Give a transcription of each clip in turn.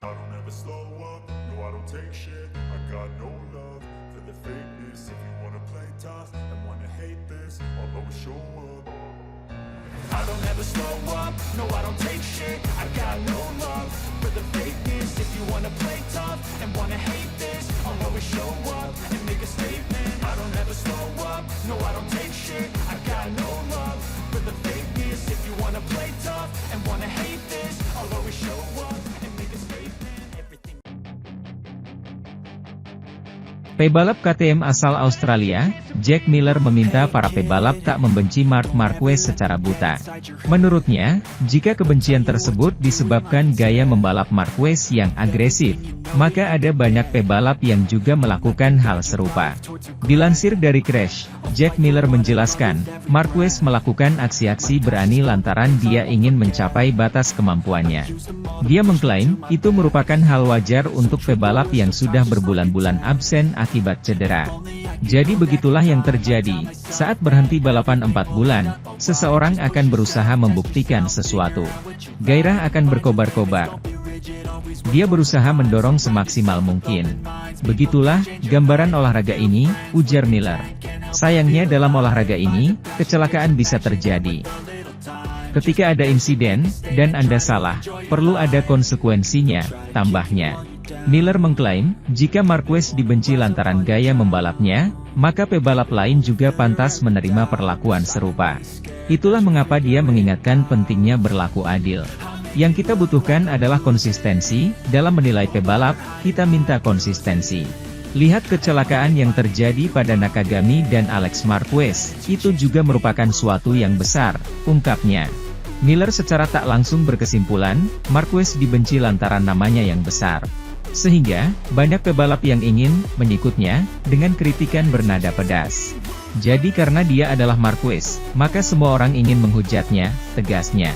I don't ever slow up, no I don't take shit. I got no love for the fakeness. If you wanna play tough and wanna hate this, I'll always show up. I don't ever slow up, no I don't take shit. I got no love for the fakeness. If you wanna play tough and wanna hate this, I'll always show up and make a statement. I don't ever slow up, no I don't take shit. I got no love for the fakeness. If you wanna play tough and wanna hate this, I'll always show up and make a statement. Everything. Pebalap KTM asal Australia, Jack Miller meminta para pebalap tak membenci Marc Marquez secara buta. Menurutnya, jika kebencian tersebut disebabkan gaya membalap Marquez yang agresif, maka ada banyak pebalap yang juga melakukan hal serupa. Dilansir dari Crash, Jack Miller menjelaskan, Marquez melakukan aksi-aksi berani lantaran dia ingin mencapai batas kemampuannya. Dia mengklaim, itu merupakan hal wajar untuk pebalap yang sudah berbulan-bulan absen akibat cedera. Jadi begitulah yang terjadi, saat berhenti balapan 4 bulan, seseorang akan berusaha membuktikan sesuatu. Gairah akan berkobar-kobar. Dia berusaha mendorong semaksimal mungkin. Begitulah, gambaran olahraga ini, ujar Miller. Sayangnya dalam olahraga ini, kecelakaan bisa terjadi. Ketika ada insiden, dan Anda salah, perlu ada konsekuensinya, tambahnya. Miller mengklaim, jika Marquez dibenci lantaran gaya membalapnya, maka pebalap lain juga pantas menerima perlakuan serupa. Itulah mengapa dia mengingatkan pentingnya berlaku adil. Yang kita butuhkan adalah konsistensi, dalam menilai pebalap, kita minta konsistensi. Lihat kecelakaan yang terjadi pada Nakagami dan Alex Marquez, itu juga merupakan suatu yang besar, ungkapnya. Miller secara tak langsung berkesimpulan, Marquez dibenci lantaran namanya yang besar. Sehingga, banyak pebalap yang ingin mengikutnya, dengan kritikan bernada pedas. Jadi karena dia adalah Marquez, maka semua orang ingin menghujatnya, tegasnya.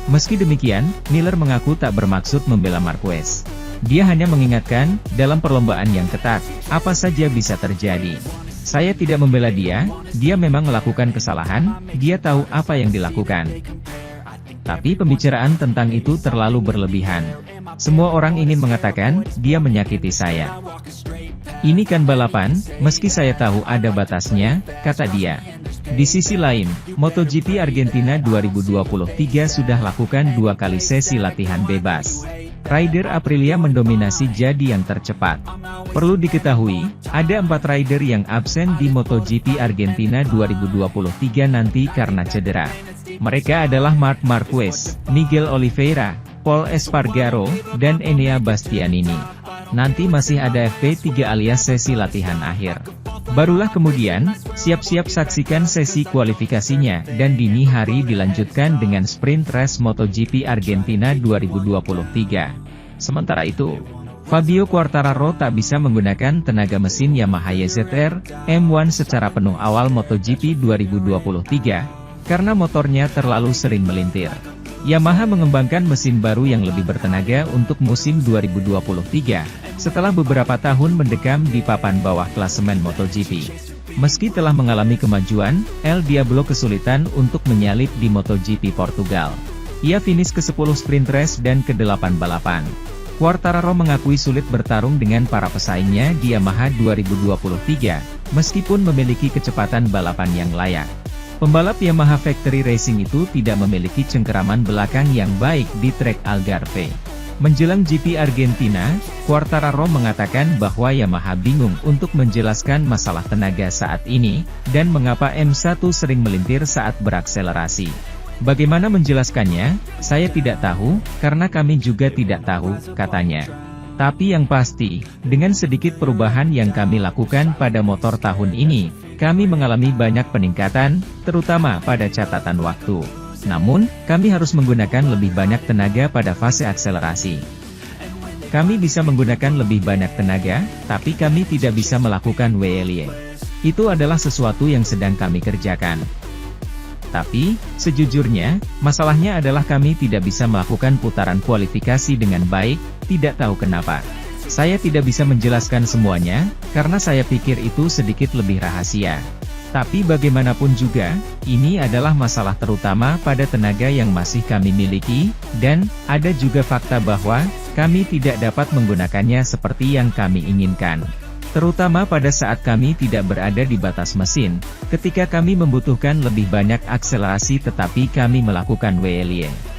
Meski demikian, Miller mengaku tak bermaksud membela Marquez. Dia hanya mengingatkan, dalam perlombaan yang ketat, apa saja bisa terjadi. Saya tidak membela dia memang melakukan kesalahan, dia tahu apa yang dilakukan. Tapi pembicaraan tentang itu terlalu berlebihan. Semua orang ingin mengatakan, dia menyakiti saya. Ini kan balapan, meski saya tahu ada batasnya, kata dia. Di sisi lain, MotoGP Argentina 2023 sudah lakukan 2 kali sesi latihan bebas. Rider Aprilia mendominasi jadi yang tercepat. Perlu diketahui, ada 4 rider yang absen di MotoGP Argentina 2023 nanti karena cedera. Mereka adalah Marc Marquez, Miguel Oliveira, Pol Espargaro, dan Enea Bastianini. Nanti masih ada FP3 alias sesi latihan akhir. Barulah kemudian, siap-siap saksikan sesi kualifikasinya, dan dini hari dilanjutkan dengan sprint race MotoGP Argentina 2023. Sementara itu, Fabio Quartararo tak bisa menggunakan tenaga mesin Yamaha YZR M1 secara penuh awal MotoGP 2023, karena motornya terlalu sering melintir. Yamaha mengembangkan mesin baru yang lebih bertenaga untuk musim 2023, setelah beberapa tahun mendekam di papan bawah klasemen MotoGP. Meski telah mengalami kemajuan, El Diablo kesulitan untuk menyalip di MotoGP Portugal. Ia finish ke-10 sprint race dan ke-8 balapan. Quartararo mengakui sulit bertarung dengan para pesaingnya di Yamaha 2023, meskipun memiliki kecepatan balapan yang layak. Pembalap Yamaha Factory Racing itu tidak memiliki cengkeraman belakang yang baik di trek Algarve. Menjelang GP Argentina, Quartararo mengatakan bahwa Yamaha bingung untuk menjelaskan masalah tenaga saat ini, dan mengapa M1 sering melintir saat berakselerasi. Bagaimana menjelaskannya, saya tidak tahu, karena kami juga tidak tahu, katanya. Tapi yang pasti, dengan sedikit perubahan yang kami lakukan pada motor tahun ini, kami mengalami banyak peningkatan, terutama pada catatan waktu. Namun, kami harus menggunakan lebih banyak tenaga pada fase akselerasi. Kami bisa menggunakan lebih banyak tenaga, tapi kami tidak bisa melakukan WLY. Itu adalah sesuatu yang sedang kami kerjakan. Tapi, sejujurnya, masalahnya adalah kami tidak bisa melakukan putaran kualifikasi dengan baik, tidak tahu kenapa. Saya tidak bisa menjelaskan semuanya, karena saya pikir itu sedikit lebih rahasia. Tapi bagaimanapun juga, ini adalah masalah terutama pada tenaga yang masih kami miliki, dan ada juga fakta bahwa Kami tidak dapat menggunakannya seperti yang kami inginkan. Terutama pada saat kami tidak berada di batas mesin, ketika kami membutuhkan lebih banyak akselerasi tetapi kami melakukan WLY.